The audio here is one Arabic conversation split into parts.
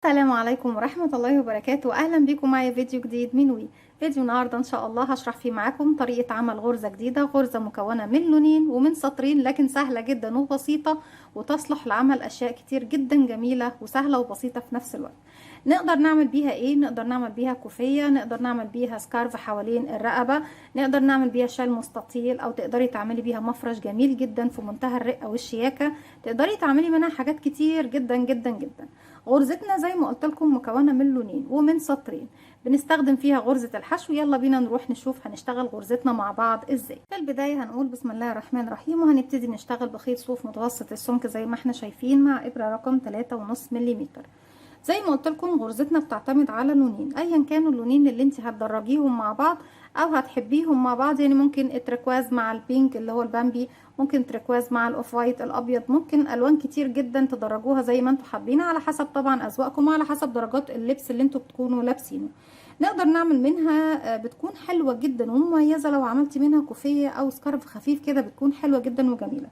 السلام عليكم ورحمة الله وبركاته. أهلا بكم معي فيديو جديد من وي. فيديو النهاردة إن شاء الله هشرح فيه معاكم طريقة عمل غرزة جديدة، غرزة مكونة من لونين ومن سطرين، لكن سهلة جدا وبسيطة وتصلح لعمل أشياء كتير جدا جميلة وسهلة وبسيطة في نفس الوقت. نقدر نعمل بيها ايه؟ نقدر نعمل بيها كوفية، نقدر نعمل بيها سكارف حوالين الرقبة، نقدر نعمل بيها شال مستطيل، او تقدري تعملي بيها مفرش جميل جدا في منتهى الرقة والشياكة. تقدري تعملي منها حاجات كتير جدا جدا جدا. غرزتنا زي ما قلت لكم مكونة من لونين ومن سطرين، بنستخدم فيها غرزة الحشو. يلا بينا نروح نشوف هنشتغل غرزتنا مع بعض ازاي. في البداية هنقول بسم الله الرحمن الرحيم، وهنبتدي نشتغل بخيط صوف متوسط السمك زي ما احنا شايفين مع ابرة رقم 3.5 ملم. زي ما قلت لكم غرزتنا بتعتمد على لونين، ايا كانوا اللونين اللي انت هتدرجيهم مع بعض او هتحبيهم مع بعض. يعني ممكن التركواز مع البينك اللي هو البامبي، ممكن تركواز مع الاوف وايت الابيض، ممكن الوان كتير جدا تدرجوها زي ما انتم حابين، على حسب طبعا اذواقكم وعلى حسب درجات اللبس اللي انتم بتكونوا لابسينه. نقدر نعمل منها بتكون حلوه جدا ومميزه. لو عملتي منها كوفيه او سكارف خفيف كده بتكون حلوه جدا وجميله.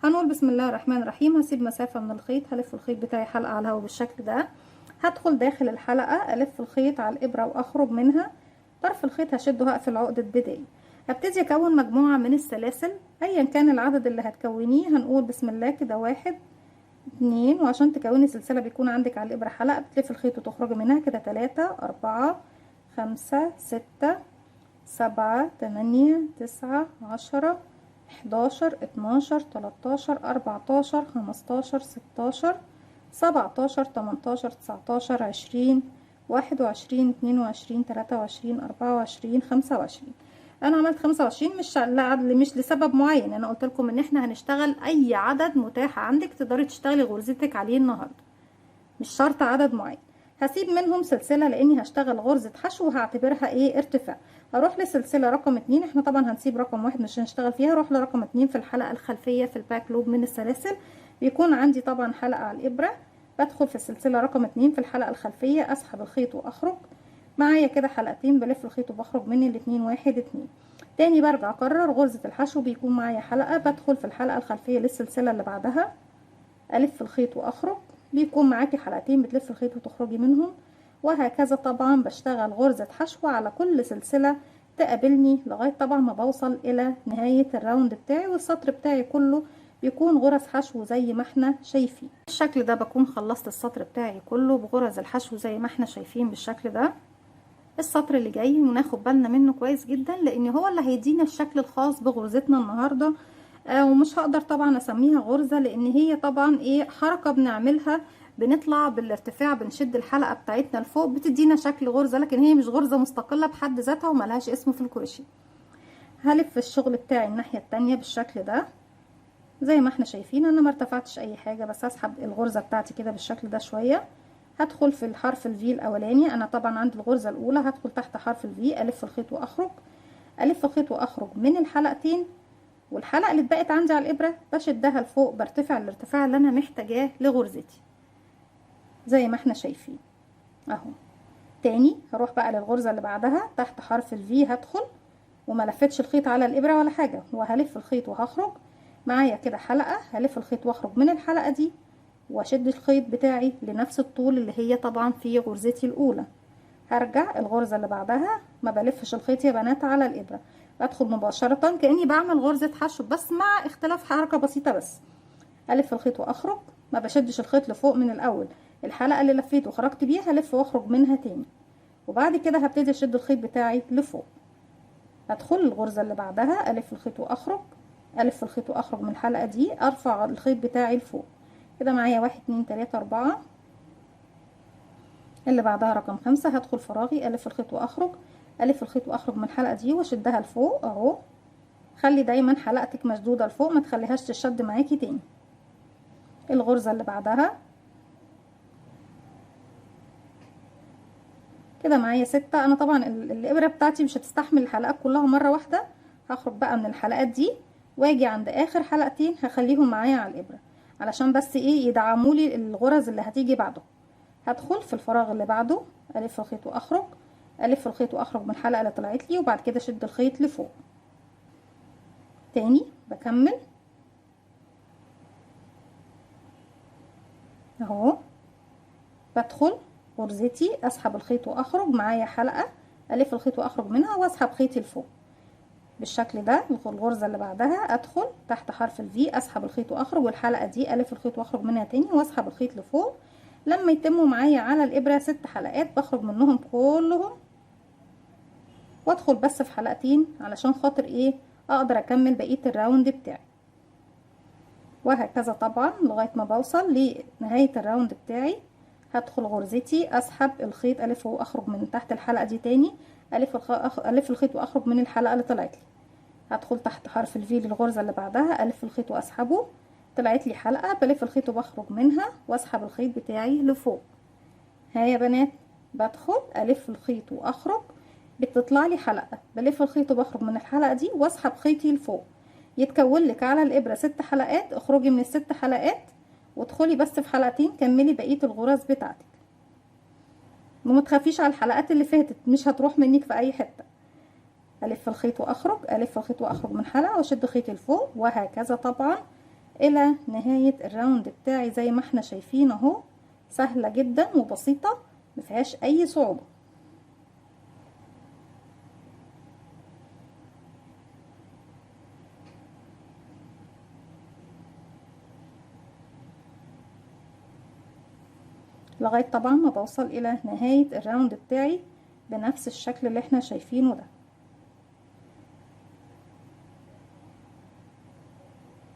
هنقول بسم الله الرحمن الرحيم. هسيب مسافه من الخيط، هلف الخيط بتاعي حلقه على الهواء بالشكل ده. هدخل داخل الحلقة، ألف الخيط على الإبرة وأخرج منها. طرف الخيط هشده، هقفل عقدة بداية. هبتدي أكون مجموعة من السلاسل أيا كان العدد اللي هتكونيه. هنقول بسم الله كده 1 2، وعشان تكوني سلسلة بيكون عندك على الإبرة حلقة، بتلف الخيط وتخرجي منها كده 3 4 5 6 7 8 9 10 11 12 13 14 15 16 17 18 19 20 21 22 23 24 25. انا عملت 25 مش لسبب معين، انا قلت لكم ان احنا هنشتغل اي عدد متاح عندك تقدري تشتغلي غرزتك عليه النهارده، مش شرط عدد معين. هسيب منهم سلسله لاني هشتغل غرزه حشو وهعتبرها ايه ارتفاع. هروح لسلسله رقم 2. احنا طبعا هنسيب رقم 1 مش هنشتغل فيها. اروح لرقم 2 في الحلقه الخلفيه في الباك لوب من السلاسل. بيكون عندي طبعا حلقه على الابره، بدخل في السلسله رقم 2 في الحلقه الخلفيه، اسحب الخيط واخرج. معايا كده حلقتين، بلف الخيط وبخرج من الاتنين 1 2. تاني برجع اكرر غرزه الحشو. بيكون معايا حلقه، بدخل في الحلقه الخلفيه للسلسله اللي بعدها، الف الخيط واخرج. بيكون معاكي حلقتين، بتلف الخيط وتخرجي منهم، وهكذا. طبعا بشتغل غرزة حشو على كل سلسلة تقابلني لغاية طبعا ما بوصل الى نهاية الراوند بتاعي، والسطر بتاعي كله بيكون غرز حشو زي ما احنا شايفين. بالشكل ده بكون خلصت السطر بتاعي كله بغرز الحشو زي ما احنا شايفين بالشكل ده. السطر اللي جاي وناخد بالنا منه كويس جدا، لان هو اللي هيدينا الشكل الخاص بغرزتنا النهارده. ومش هقدر طبعا اسميها غرزة، لان هي طبعا ايه، حركة بنعملها، بنطلع بالارتفاع، بنشد الحلقة بتاعتنا لفوق، بتدينا شكل غرزة، لكن هي مش غرزة مستقلة بحد ذاتها وملهاش اسم في الكروشيه. هلف الشغل بتاعي الناحية التانية بالشكل ده زي ما احنا شايفين. انا ما ارتفعتش اي حاجة، بس هسحب الغرزة بتاعتي كده بالشكل ده شوية. هدخل في الحرف الفي الاولاني. انا طبعا عند الغرزة الاولى هدخل تحت حرف الفي، الف الخيط واخرج، الف الخيط واخرج من الحلقتين، والحلقة اللي اتبقت عندي على الابرة بشدها لفوق، برتفع الارتفاع اللي انا محتاجاه لغرزتي زي ما احنا شايفين اهو. تاني هروح بقى للغرزة اللي بعدها تحت حرف الفي، هدخل وما لفتش الخيط على الابرة ولا حاجة، وهلف الخيط وهخرج. معايا كده حلقة، هلف الخيط واخرج من الحلقة دي واشد الخيط بتاعي لنفس الطول اللي هي طبعا في غرزتي الاولى. هرجع الغرزة اللي بعدها، ما بلفش الخيط يا بنات على الابرة، بدخل مباشرة كأني بعمل غرزة حشو، بس مع اختلاف حركة بسيطة بس. الف الخيط واخرج، ما بشدش الخيط لفوق من الاول. الحلقة اللي لفيت وخرجت بيها هلف واخرج منها تاني، وبعد كده هبتدي اشد الخيط بتاعي لفوق. هدخل الغرزة اللي بعدها، الف الخيط واخرج، الف الخيط واخرج من الحلقة دي، ارفع الخيط بتاعي لفوق كده. معايا 1 2 3 4. اللي بعدها رقم 5، هدخل فراغي، الف الخيط واخرج، الف الخيط واخرج من الحلقة دي واشدها لفوق اهو. خلي دايما حلقتك مشدودة لفوق، ما تخليهاش تشد معاكي تاني. الغرزة اللي بعدها كده معايا 6. انا طبعا الابرة بتاعتي مش هتستحمل الحلقات كلها مرة واحدة. هخرج بقى من الحلقات دي واجي عند اخر حلقتين هخليهم معايا على الابرة، علشان بس ايه، يدعمولي الغرز اللي هتيجي بعده. هدخل في الفراغ اللي بعده، الف الخيط واخرج، الف الخيط واخرج من الحلقة اللي طلعت لي، وبعد كده اشد الخيط لفوق تاني. بكمل اهو، بدخل غرزتي، اسحب الخيط واخرج، معايا حلقة الف الخيط واخرج منها واسحب خيطي لفوق بالشكل ده. الغرزة اللي بعدها ادخل تحت حرف الفي، اسحب الخيط واخرج، والحلقة دي الف الخيط واخرج منها تاني واسحب الخيط لفوق. لما يتموا معايا على الابرة 6 حلقات بخرج منهم كلهم وادخل بس في حلقتين علشان خاطر ايه اقدر اكمل بقية الراوند بتاعي، وهكذا طبعا لغاية ما بوصل لنهاية الراوند بتاعي. هدخل غرزتي، اسحب الخيط الف واخرج من تحت الحلقة دي تاني، الف الخيط واخرج من الحلقة اللي طلعت لي. هدخل تحت حرف الفي للغرزة اللي بعدها، الف الخيط واسحبه، طلعت لي حلقة، بلف الخيط وبخرج منها واسحب الخيط بتاعي لفوق. ها يا بنات، بدخل الف الخيط واخرج، بتطلع لي حلقة، بلف الخيط وبخرج من الحلقة دي واسحب خيطي لفوق. يتكون لك على الابرة 6 حلقات، اخرجي من ال6 حلقات وادخلي بس في حلقتين، كملي بقية الغرز بتاعتك وما تخافيش على الحلقات اللي فاتت، مش هتروح منك في اي حتة. الف الخيط واخرج، الف الخيط واخرج من حلقة واشد خيطي لفوق، وهكذا طبعا الى نهاية الراوند بتاعي. زي ما احنا شايفين اهو، سهلة جدا وبسيطة مفيهاش اي صعوبة. لغاية طبعا ما بوصل الى نهاية الراوند بتاعي بنفس الشكل اللي احنا شايفينه ده.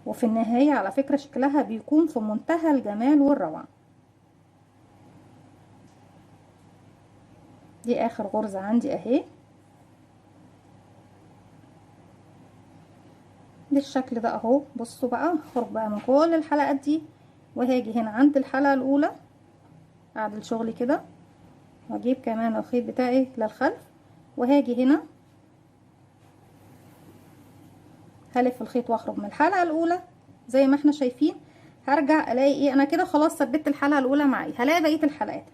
وفي النهاية على فكرة شكلها بيكون في منتهى الجمال والروعة. دي اخر غرزة عندي اهي بالشكل ده اهو. بصوا بقى، هخرج بقى من كل الحلقات دي وهاجي هنا عند الحلقة الاولى، اعدل شغلي كده واجيب كمان الخيط بتاعي للخلف، وهاجي هنا هلف الخيط واخرج من الحلقة الاولى زي ما احنا شايفين. هرجع الاقي ايه، انا كده خلاص ثبت الحلقة الاولى معايا، هلاقي بقية الحلقات.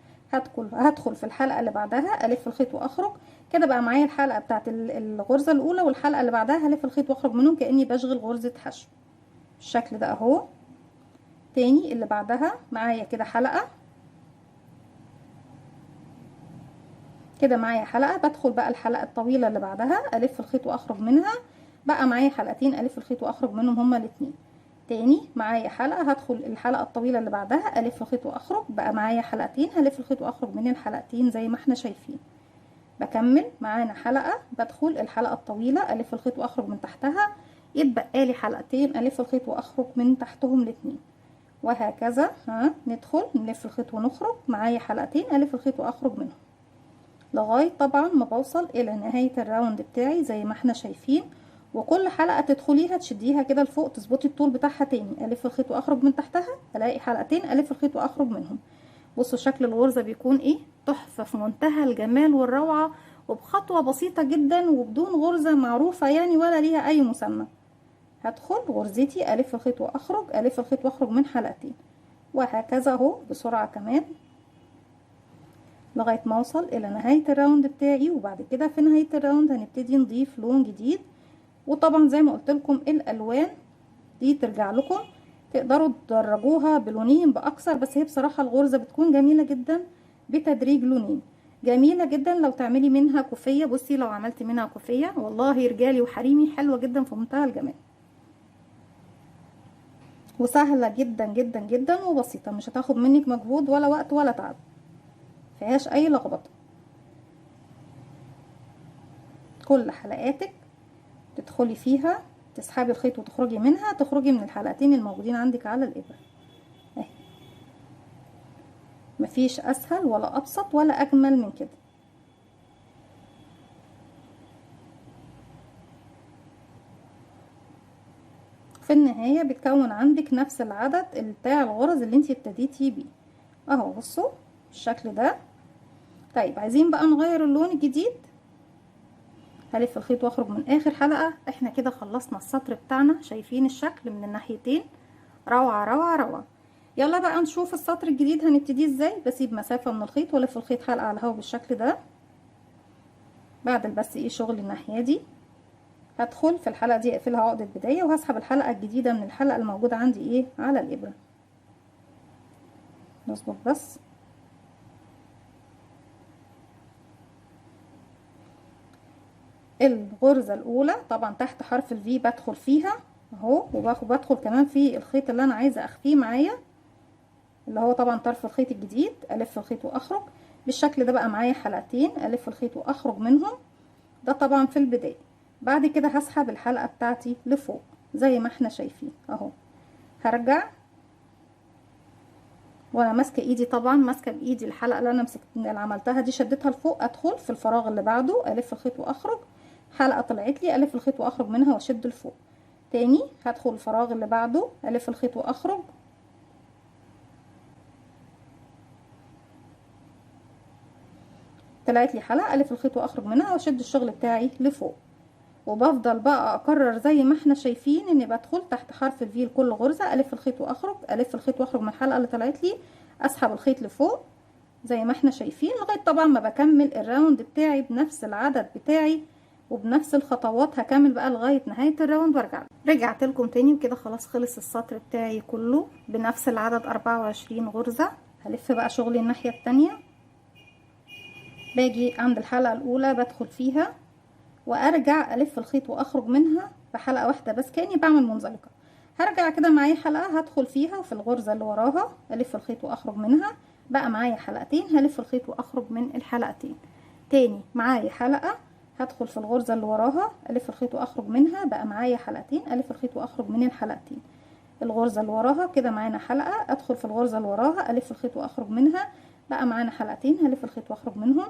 هدخل في الحلقة اللي بعدها الف الخيط واخرج، كده بقى معايا الحلقة بتاعت الغرزة الاولى، والحلقة اللي بعدها هلف الخيط واخرج منهم كأني بشغل غرزة حشو بالشكل ده اهو. تاني اللي بعدها معايا كده حلقة، كده معايا حلقة، بدخل بقى الحلقة الطويلة اللي بعدها الف الخيط واخرج منها، بقى معايا حلقتين الف الخيط واخرج منهم هما الاتنين. تاني معايا حلقة، هدخل الحلقة الطويلة اللي بعدها الف الخيط واخرج، بقى معايا حلقتين هلف الخيط واخرج من الحلقتين زي ما احنا شايفين. بكمل معانا حلقة، بدخل الحلقة الطويلة الف الخيط واخرج من تحتها، يتبقى لي حلقتين الف الخيط واخرج من تحتهم الاتنين، وهكذا. ندخل نلف الخيط ونخرج، معايا حلقتين الف الخيط واخرج منهم لغاية طبعا ما بوصل الى نهاية الراوند بتاعي زي ما احنا شايفين. وكل حلقة تدخليها تشديها كده لفوق، تظبطي الطول بتاعها تاني، الف الخيط واخرج من تحتها، الاقي حلقتين الف الخيط واخرج منهم. بصوا شكل الغرزة بيكون ايه، تحفة في منتهى الجمال والروعة، وبخطوة بسيطة جدا وبدون غرزة معروفة يعني ولا ليها اي مسمى. هدخل غرزتي الف الخيط واخرج، الف الخيط واخرج من حلقتين، وهكذا اهو بسرعة كمان لغاية ما اوصل الى نهاية الراوند بتاعي. وبعد كده في نهاية الراوند هنبتدي نضيف لون جديد، وطبعا زي ما قلت لكم الالوان دي ترجع لكم، تقدروا تدرجوها بلونين باكثر، بس هي بصراحة الغرزة بتكون جميلة جدا بتدريج لونين، جميلة جدا لو تعملي منها كوفية. بصي لو عملتي منها كوفية والله رجالي وحريمي حلوة جدا في منتهى الجمال، وسهلة جدا جدا جدا وبسيطة، مش هتاخد منك مجهود ولا وقت ولا تعب، مفيهاش اي لخبطة. كل حلقاتك تدخلي فيها تسحبي الخيط وتخرجي منها، تخرجي من الحلقتين الموجودين عندك على الابره اهي. مفيش اسهل ولا ابسط ولا اجمل من كده. في النهايه بتكون عندك نفس العدد بتاع الغرز اللي انتي ابتديتي بيه اهو. بصوا بالشكل ده. طيب عايزين بقى نغير اللون الجديد، هلف الخيط واخرج من اخر حلقه. احنا كده خلصنا السطر بتاعنا، شايفين الشكل من الناحيتين، روعه روعه روعه. يلا بقى نشوف السطر الجديد هنبتديه ازاي. بسيب مسافه من الخيط والف الخيط حلقه على الهوا بالشكل ده، بعد بس ايه شغل الناحيه دي. هدخل في الحلقه دي اقفلها عقده بدايه، وهسحب الحلقه الجديده من الحلقه الموجوده عندي ايه على الابره. نظبط بس الغرزة الاولى طبعا تحت حرف الفي بدخل فيها اهو، وبدخل كمان في الخيط اللي انا عايزة اخفيه معايا اللي هو طبعا طرف الخيط الجديد، الف الخيط واخرج بالشكل ده. بقى معايا حلقتين الف الخيط واخرج منهم، ده طبعا في البداية. بعد كده هسحب الحلقة بتاعتي لفوق زي ما احنا شايفين اهو. هرجع وانا ماسكه ايدي، طبعا ماسكه بايدي الحلقه اللي انا اللي عملتها دي، شدتها لفوق، ادخل في الفراغ اللي بعده الف الخيط واخرج، حلقه طلعت لي الف الخيط واخرج منها واشد لفوق تاني، هدخل الفراغ اللي بعده الف الخيط واخرج، طلعت لي حلقه الف الخيط واخرج منها واشد الشغل بتاعي لفوق. وبفضل بقى اكرر زي ما احنا شايفين اني بدخل تحت حرف الفي لكل غرزه الف الخيط واخرج، الف الخيط واخرج من الحلقه اللي طلعت لي، اسحب الخيط لفوق زي ما احنا شايفين لغايه طبعا ما بكمل الراوند بتاعي بنفس العدد بتاعي وبنفس الخطوات. هكمل بقى لغايه نهايه الراوند وارجع. رجعت لكم تاني وكده خلاص خلص السطر بتاعي كله بنفس العدد 24 غرزه. هلف بقى شغلي الناحيه التانية، باجي عند الحلقه الاولى بدخل فيها وارجع الف الخيط واخرج منها بحلقه واحده بس كاني بعمل منزلقه. هرجع كده معايا حلقه هدخل فيها وفي الغرزه اللي وراها الف الخيط واخرج منها، بقى معايا حلقتين هلف الخيط واخرج من الحلقتين. تاني معايا حلقه هدخل في الغرزه اللي وراها الف الخيط واخرج منها، بقى معايا حلقتين الف الخيط واخرج من الحلقتين. الغرزه اللي وراها كده معانا حلقه، ادخل في الغرزه اللي وراها الف الخيط واخرج منها، بقى معانا حلقتين هلف الخيط واخرج منهم،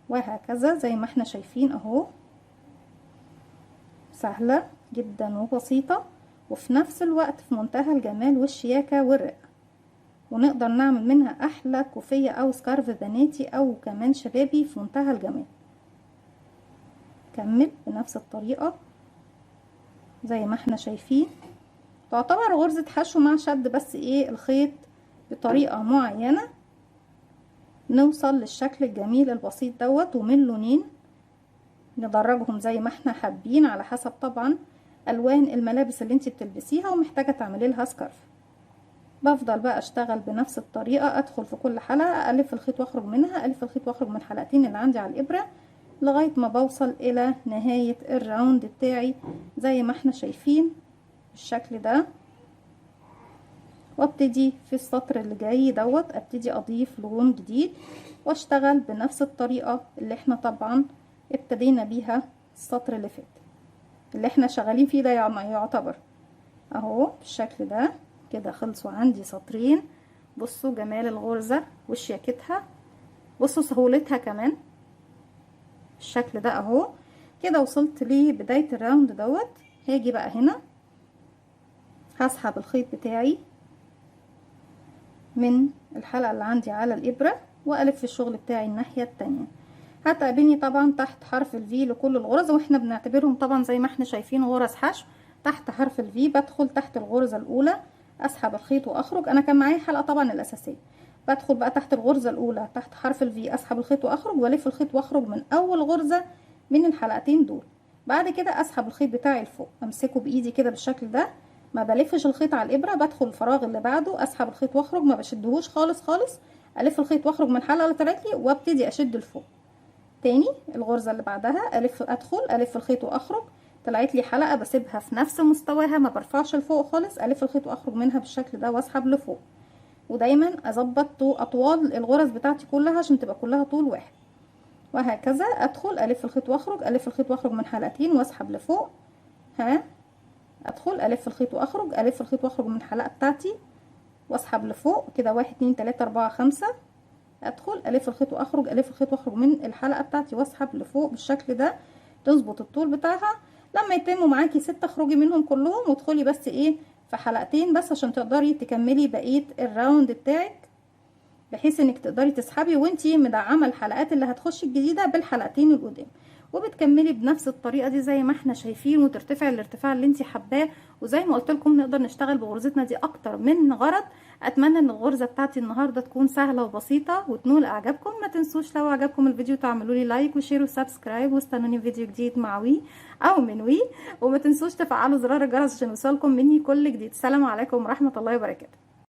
وهكذا زي ما احنا شايفين اهو. سهلة جدا وبسيطة وفي نفس الوقت في منتهى الجمال والشياكة والرقة، ونقدر نعمل منها احلى كوفية او سكارف بناتي او كمان شبابي في منتهى الجمال. كمل بنفس الطريقة زي ما احنا شايفين. تعتبر غرزة حشو مع شد بس ايه الخيط بطريقة معينة نوصل للشكل الجميل البسيط دوت، ومن لونين ندرجهم زي ما احنا حابين على حسب طبعا الوان الملابس اللي انت بتلبسيها ومحتاجة تعملي لها سكارف. بفضل بقى اشتغل بنفس الطريقة، ادخل في كل حلقة الف الخيط واخرج منها، الف الخيط واخرج من الحلقتين اللي عندي على الابرة لغاية ما بوصل الى نهاية الراوند بتاعي زي ما احنا شايفين بالشكل ده. وابتدي في السطر اللي جاي دوت ابتدي اضيف لون جديد واشتغل بنفس الطريقة اللي احنا طبعا ابتدينا بيها السطر اللي فات اللي احنا شغالين فيه ده يعتبر اهو بالشكل ده. كده خلصوا عندي سطرين. بصوا جمال الغرزة وشياكتها، بصوا سهولتها كمان بالشكل ده اهو. كده وصلت لبداية الراوند دوت. هاجي بقى هنا هسحب الخيط بتاعي من الحلقة اللي عندي على الابرة والف الشغل بتاعي الناحية التانية. هتقابلني طبعا تحت حرف الفي لكل الغرز، واحنا بنعتبرهم طبعا زي ما احنا شايفين غرز حشو. تحت حرف الفي بدخل تحت الغرزة الاولى اسحب الخيط واخرج. انا كان معايا حلقة طبعا الاساسية، بدخل بقى تحت الغرزة الاولى تحت حرف الفي اسحب الخيط واخرج والف الخيط واخرج من اول غرزة من الحلقتين دول. بعد كده اسحب الخيط بتاعي لفوق، امسكه بايدي كده بالشكل ده، ما بلفش الخيط على الابرة، بدخل الفراغ اللي بعده اسحب الخيط واخرج، ما بشدهوش خالص خالص، الف الخيط واخرج من الحلقة اللي طلعت لي وابتدي اشد لفوق. تاني الغرزة اللي بعدها ادخل الف الخيط واخرج، طلعت لي حلقة بسيبها في نفس مستواها ما برفعش لفوق خالص، الف الخيط واخرج منها بالشكل ده واسحب لفوق. ودايما اظبط اطوال الغرز بتاعتي كلها عشان تبقى كلها طول واحد. وهكذا ادخل الف الخيط واخرج، الف الخيط واخرج من حلقتين واسحب لفوق. ادخل الف الخيط واخرج، الف الخيط واخرج من الحلقة بتاعتي واسحب لفوق. كده 1 2 3 4 5. ادخل الف الخيط واخرج، الف الخيط واخرج من الحلقه بتاعتي واسحب لفوق بالشكل ده. تظبط الطول بتاعها. لما يتموا معاكي 6 اخرجي منهم كلهم وادخلي بس ايه في حلقتين بس عشان تقدري تكملي بقيه الراوند بتاعك، بحيث انك تقدري تسحبي وانتي مدعمه الحلقات اللي هتخش الجديده بالحلقتين القدام، وبتكملي بنفس الطريقه دي زي ما احنا شايفين وترتفعي الارتفاع اللي انتي حباه. وزي ما قلت لكم نقدر نشتغل بغرزتنا دي اكتر من غرض. اتمنى ان الغرزه بتاعتي النهارده تكون سهله وبسيطه وتنول اعجابكم. ما تنسوش لو عجبكم الفيديو تعملوا لي لايك وشير وسبسكرايب، واستنوني في فيديو جديد مع وي او من وي. وما تنسوش تفعلوا زرار الجرس عشان يوصلكم مني كل جديد. السلام عليكم ورحمه الله وبركاته.